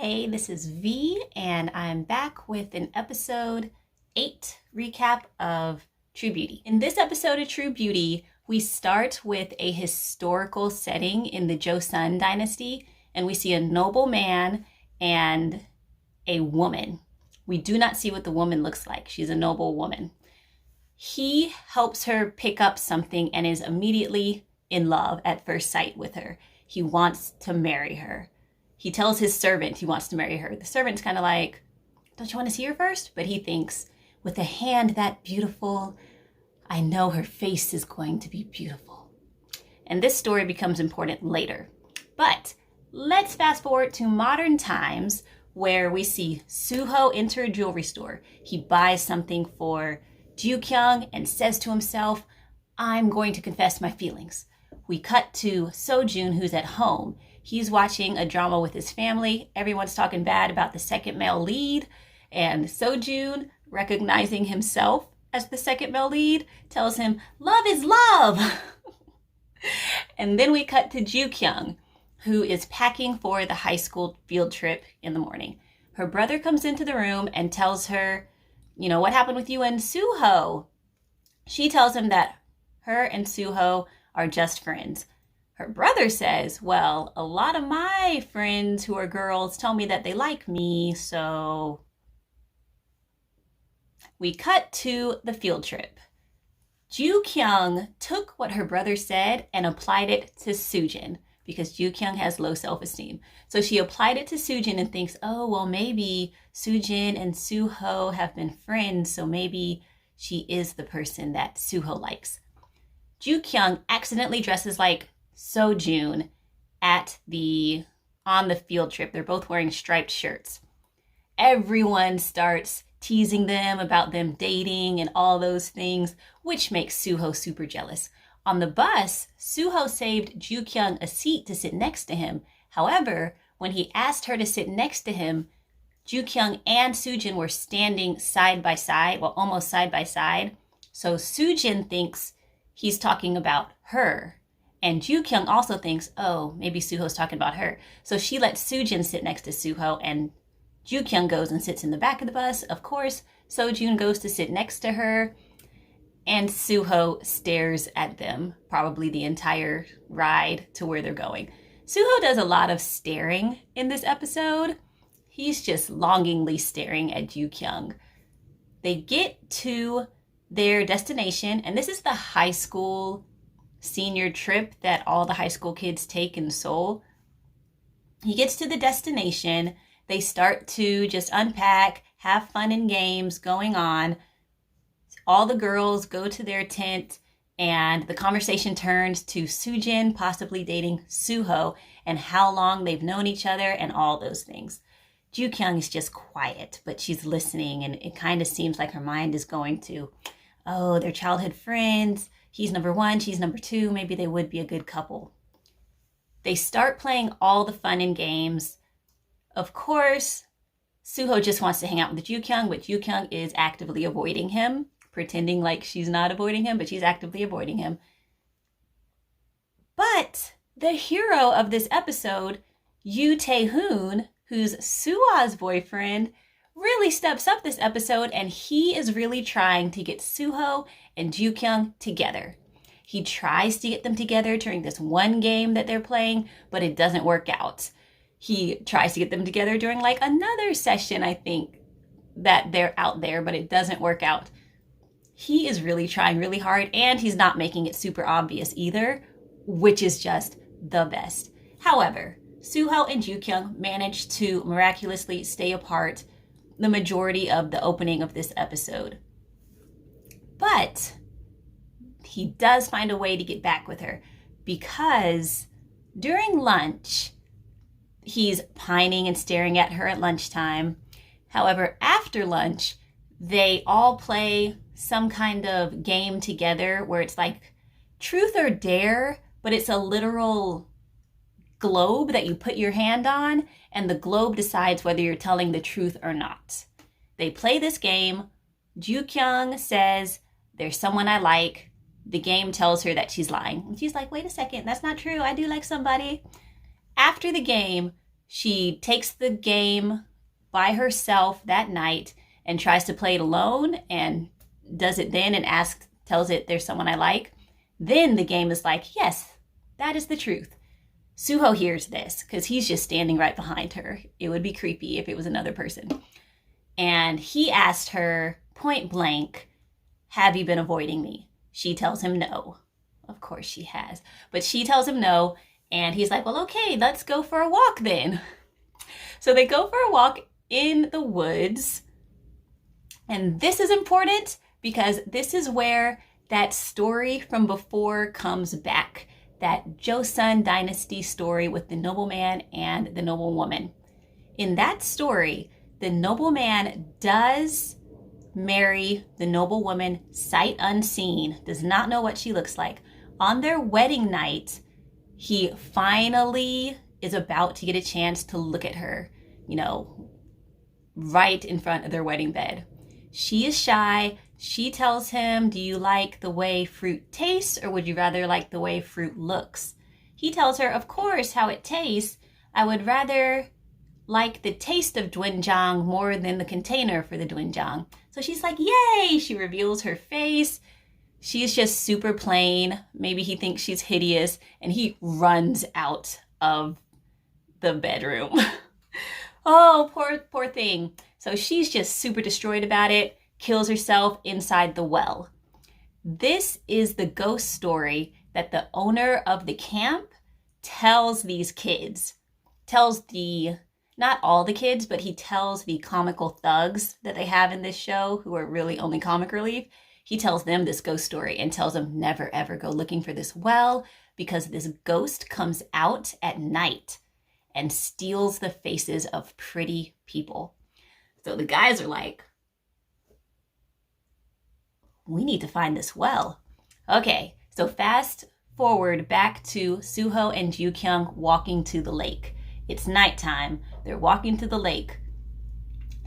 Hey, this is V, and I'm back with an episode 8 recap of True Beauty. In this episode of True Beauty, we start with a historical setting in the Joseon dynasty, and we see a noble man and a woman. We do not see what the woman looks like. She's a noble woman. He helps her pick up something and is immediately in love at first sight with her. He wants to marry her. He tells his servant he wants to marry her. The servant's kind of like, don't you want to see her first? But he thinks, with a hand that beautiful, I know her face is going to be beautiful. And this story becomes important later. But let's fast forward to modern times where we see Suho enter a jewelry store. He buys something for Ju-kyung and says to himself, I'm going to confess my feelings. We cut to Seo-jun, who's at home. He's watching a drama with his family. Everyone's talking bad about the second male lead. And Seo-jun, recognizing himself as the second male lead, tells him, love is love. And then we cut to Ju-kyung, who is packing for the high school field trip in the morning. Her brother comes into the room and tells her, you know, what happened with you and Suho? She tells him that her and Suho are just friends. Her brother says, well, a lot of my friends who are girls tell me that they like me, so... We cut to the field trip. Ju-kyung took what her brother said and applied it to Soo-jin because Ju-kyung has low self-esteem. So she applied it to Soo-jin and thinks, oh, well, maybe Soo-jin and Suho have been friends, so maybe she is the person that Suho likes. Ju-kyung accidentally dresses like Seo-jun on the field trip. They're both wearing striped shirts. Everyone starts teasing them about them dating and all those things, which makes Suho super jealous. On the bus, Suho saved Ju-kyung a seat to sit next to him. However, when he asked her to sit next to him, Ju-kyung and Soo-jin were standing side by side, well, almost side by side. So Soo-jin thinks he's talking about her. And Ju-kyung also thinks, oh, maybe Suho's talking about her. So she lets Soo-jin sit next to Suho, and Ju-kyung goes and sits in the back of the bus. Of course, Seo-jun goes to sit next to her, and Suho stares at them, probably the entire ride to where they're going. Suho does a lot of staring in this episode. He's just longingly staring at Ju-kyung. They get to their destination, and this is the high school senior trip that all the high school kids take in Seoul. He gets to the destination. They start to just unpack, have fun and games going on. All the girls go to their tent, and the conversation turns to Soo-jin possibly dating Suho and how long they've known each other and all those things. Ju-kyung is just quiet, but she's listening, and it kind of seems like her mind is going to, oh, they're childhood friends. He's number one, she's number two. Maybe they would be a good couple. They start playing all the fun and games. Of course, Suho just wants to hang out with Ju-kyung, but Ju-kyung is actively avoiding him, pretending like she's not avoiding him, but she's actively avoiding him. But the hero of this episode, Yoo Tae-hoon, who's Sua's boyfriend, really steps up this episode, and he is really trying to get Suho and Ju-kyung together. He tries to get them together during this one game that they're playing, but it doesn't work out. He tries to get them together during like another session, I think, that they're out there, but it doesn't work out. He is really trying really hard, and he's not making it super obvious either, which is just the best. However, Suho and Ju-kyung managed to miraculously stay apart the majority of the opening of this episode. But he does find a way to get back with her, because during lunch, he's pining and staring at her at lunchtime. However, after lunch, they all play some kind of game together where it's like truth or dare, but it's a literal globe that you put your hand on, and the globe decides whether you're telling the truth or not. They play this game. Ju-kyung says, there's someone I like. The game tells her that she's lying. And she's like, wait a second, that's not true. I do like somebody. After the game, She takes the game by herself that night and tries to play it alone and does it then and tells it there's someone I like. Then the game is like, yes, that is the truth. Suho hears this because he's just standing right behind her. It would be creepy if it was another person. And he asked her point blank, have you been avoiding me? She tells him no. Of course she has. But she tells him no. And he's like, well, okay, let's go for a walk then. So they go for a walk in the woods. And this is important because this is where that story from before comes back. That Joseon dynasty story with the nobleman and the noblewoman. In that story, the nobleman does marry the noblewoman sight unseen, does not know what she looks like. On their wedding night, he finally is about to get a chance to look at her, right in front of their wedding bed. She is shy. She tells him, do you like the way fruit tastes or would you rather like the way fruit looks? He tells her, of course, how it tastes. I would rather like the taste of doenjang more than the container for the doenjang. So she's like, yay! She reveals her face. She's just super plain. Maybe he thinks she's hideous and he runs out of the bedroom. Oh, poor thing. So she's just super destroyed about it, kills herself inside the well. This is the ghost story that the owner of the camp tells these kids. Not all the kids, but he tells the comical thugs that they have in this show who are really only comic relief. He tells them this ghost story and tells them never ever go looking for this well because this ghost comes out at night and steals the faces of pretty people. So the guys are like, we need to find this well. Okay, so fast forward back to Suho and Ju-kyung walking to the lake. It's nighttime. They're walking to the lake.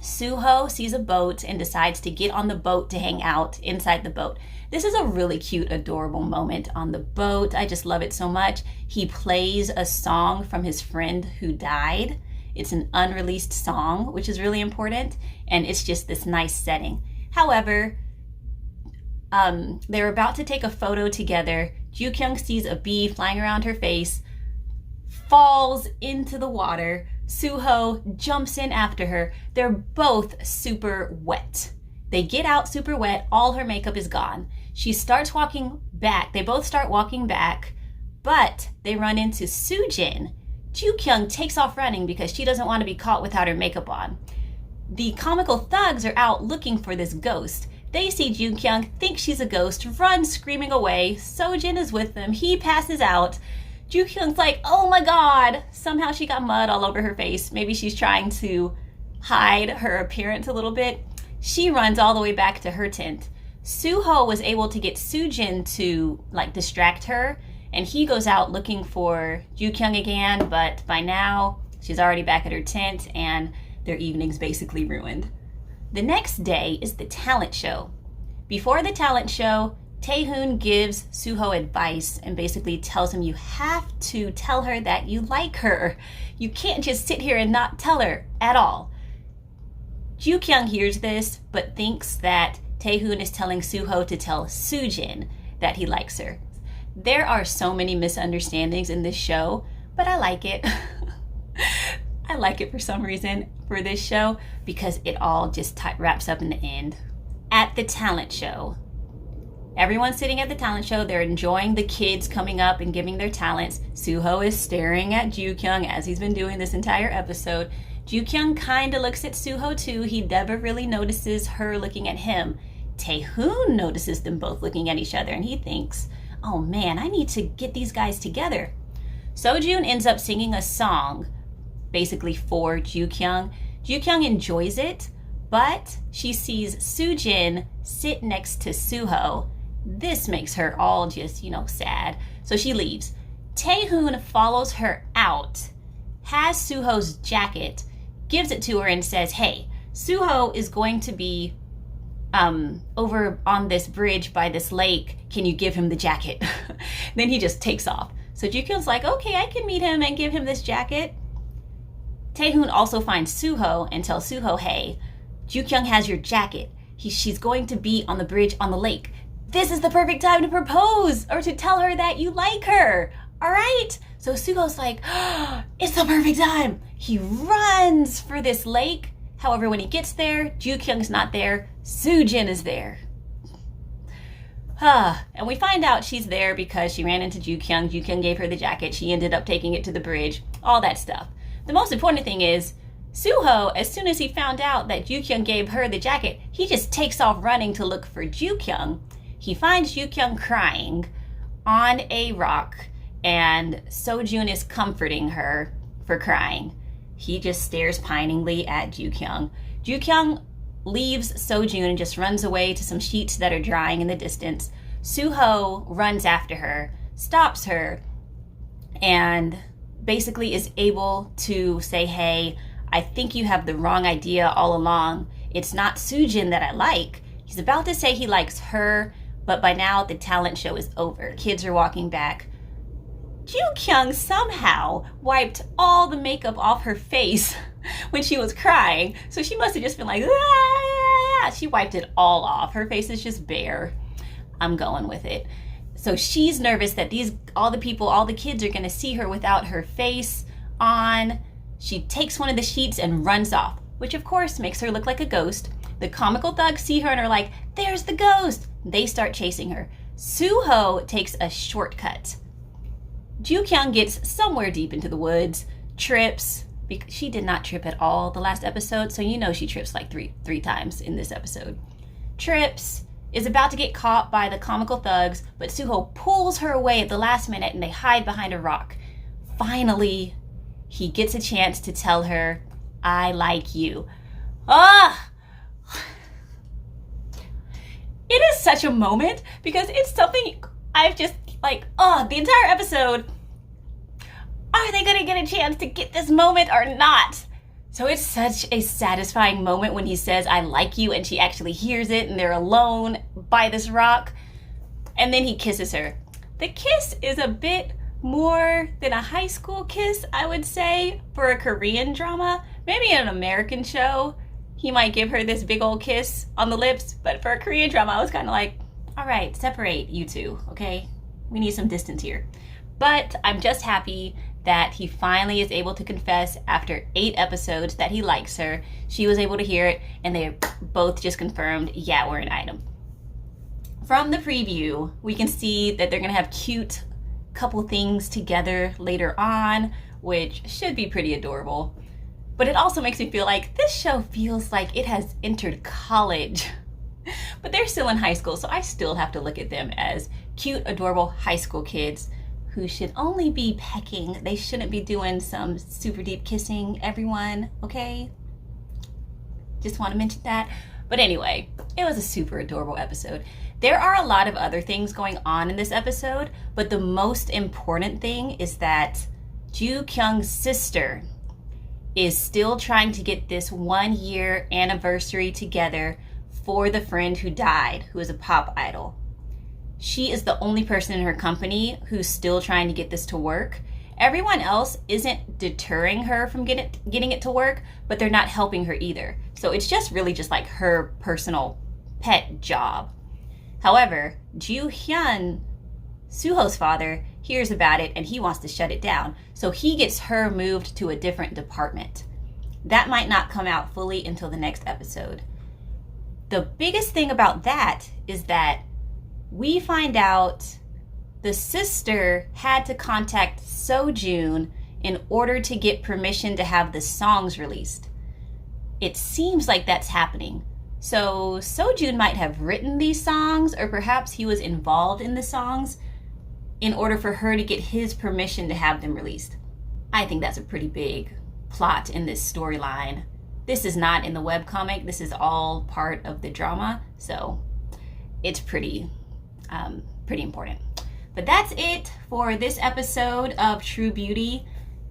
Suho sees a boat and decides to get on the boat to hang out inside the boat. This is a really cute, adorable moment on the boat. I just love it so much. He plays a song from his friend who died. It's an unreleased song, which is really important, and it's just this nice setting. However, they're about to take a photo together. Ju-kyung sees a bee flying around her face, falls into the water. Suho jumps in after her. They're both super wet. They get out super wet. All her makeup is gone. She starts walking back. They both start walking back, but they run into Sujin. Ju-kyung takes off running because she doesn't want to be caught without her makeup on. The comical thugs are out looking for this ghost. They see Ju-kyung, think she's a ghost, run screaming away. Sojin is with them. He passes out. Ju-kyung's like, oh my god, somehow she got mud all over her face. Maybe she's trying to hide her appearance a little bit. She runs all the way back to her tent. Suho was able to get Sujin to distract her, and he goes out looking for Ju-kyung again, but by now she's already back at her tent and their evening's basically ruined. The next day is the talent show. Before the talent show, Taehoon gives Suho advice and basically tells him you have to tell her that you like her. You can't just sit here and not tell her at all. Ju-kyung hears this, but thinks that Taehoon is telling Suho to tell Sujin that he likes her. There are so many misunderstandings in this show, but I like it. I like it for some reason for this show because it all just wraps up in the end. At the talent show, everyone's sitting at the talent show. They're enjoying the kids coming up and giving their talents. Suho is staring at Ju-kyung as he's been doing this entire episode. Ju-kyung kind of looks at Suho too. He never really notices her looking at him. Taehoon notices them both looking at each other and he thinks, oh man, I need to get these guys together. Sojun ends up singing a song basically for Ju-kyung. Ju-kyung enjoys it, but she sees Sujin sit next to Suho. This makes her all just, sad. So she leaves. Taehoon follows her out, has Suho's jacket, gives it to her and says, hey, Suho is going to be over on this bridge by this lake. Can you give him the jacket? Then he just takes off. So Ju-kyung's like, okay, I can meet him and give him this jacket. Taehoon also finds Suho and tells Suho, hey, Ju-kyung has your jacket. She's going to be on the bridge on the lake. This is the perfect time to propose or to tell her that you like her. All right? So Suho's like, oh, it's the perfect time. He runs for this lake. However, when he gets there, Ju-kyung's not there. Soo-jin is there. And we find out she's there because she ran into Ju-kyung. Ju-kyung gave her the jacket. She ended up taking it to the bridge. All that stuff. The most important thing is, Suho, as soon as he found out that Ju-kyung gave her the jacket, he just takes off running to look for Ju-kyung. He finds Ju-kyung crying on a rock, and Seo-jun is comforting her for crying. He just stares piningly at Ju-kyung. Ju-kyung leaves Seo-jun and just runs away to some sheets that are drying in the distance. Suho runs after her, stops her, and basically is able to say, hey, I think you have the wrong idea all along. It's not Soo-jin that I like. He's about to say he likes her, but by now the talent show is over. Kids are walking back. Ju-kyung somehow wiped all the makeup off her face when she was crying. So she must have just been like, ah! She wiped it all off. Her face is just bare. I'm going with it. So she's nervous that all the kids are gonna see her without her face on. She takes one of the sheets and runs off, which of course makes her look like a ghost. The comical thugs see her and are like, there's the ghost. They start chasing her. Suho takes a shortcut. Ju-kyung gets somewhere deep into the woods, trips. She did not trip at all the last episode, so you know she trips like three times in this episode. Trips, is about to get caught by the comical thugs, but Suho pulls her away at the last minute and they hide behind a rock. Finally, he gets a chance to tell her, I like you. It is such a moment because it's something I've just the entire episode. Are they gonna get a chance to get this moment or not? So it's such a satisfying moment when he says, I like you, and she actually hears it and they're alone by this rock. And then he kisses her. The kiss is a bit more than a high school kiss, I would say, for a Korean drama. Maybe in an American show, he might give her this big old kiss on the lips. But for a Korean drama, I was kind of like, all right, separate you two, okay? We need some distance here. But I'm just happy that he finally is able to confess after 8 episodes that he likes her. She was able to hear it, and they both just confirmed, yeah, we're an item. From the preview, we can see that they're gonna have cute couple things together later on, which should be pretty adorable. But it also makes me feel like this show feels like it has entered college. But they're still in high school, so I still have to look at them as cute, adorable high school kids who should only be pecking. They shouldn't be doing some super deep kissing, everyone, okay? Just want to mention that. But anyway, it was a super adorable episode. There are a lot of other things going on in this episode, but the most important thing is that Ju-kyung's sister is still trying to get this 1-year anniversary together for the friend who died, who is a pop idol. She is the only person in her company who's still trying to get this to work. Everyone else isn't deterring her from getting it to work, but they're not helping her either. So it's just really just like her personal pet job. However, Ju-hyun, Suho's father, hears about it and he wants to shut it down. So he gets her moved to a different department. That might not come out fully until the next episode. The biggest thing about that is that we find out the sister had to contact Seo-jun in order to get permission to have the songs released. It seems like that's happening. So Seo-jun might have written these songs, or perhaps he was involved in the songs in order for her to get his permission to have them released. I think that's a pretty big plot in this storyline. This is not in the webcomic. This is all part of the drama. So it's pretty important. But that's it for this episode of True Beauty.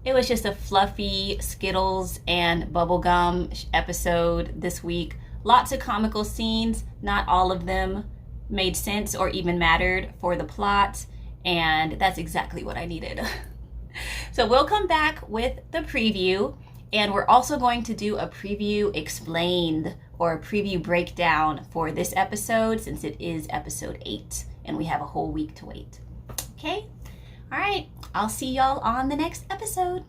It was just a fluffy Skittles and bubblegum episode this week. Lots of comical scenes. Not all of them made sense or even mattered for the plot, and that's exactly what I needed. So we'll come back with the preview, And we're also going to do a preview explained or a preview breakdown for this episode since it is episode 8 and we have a whole week to wait. Okay? All right. I'll see y'all on the next episode.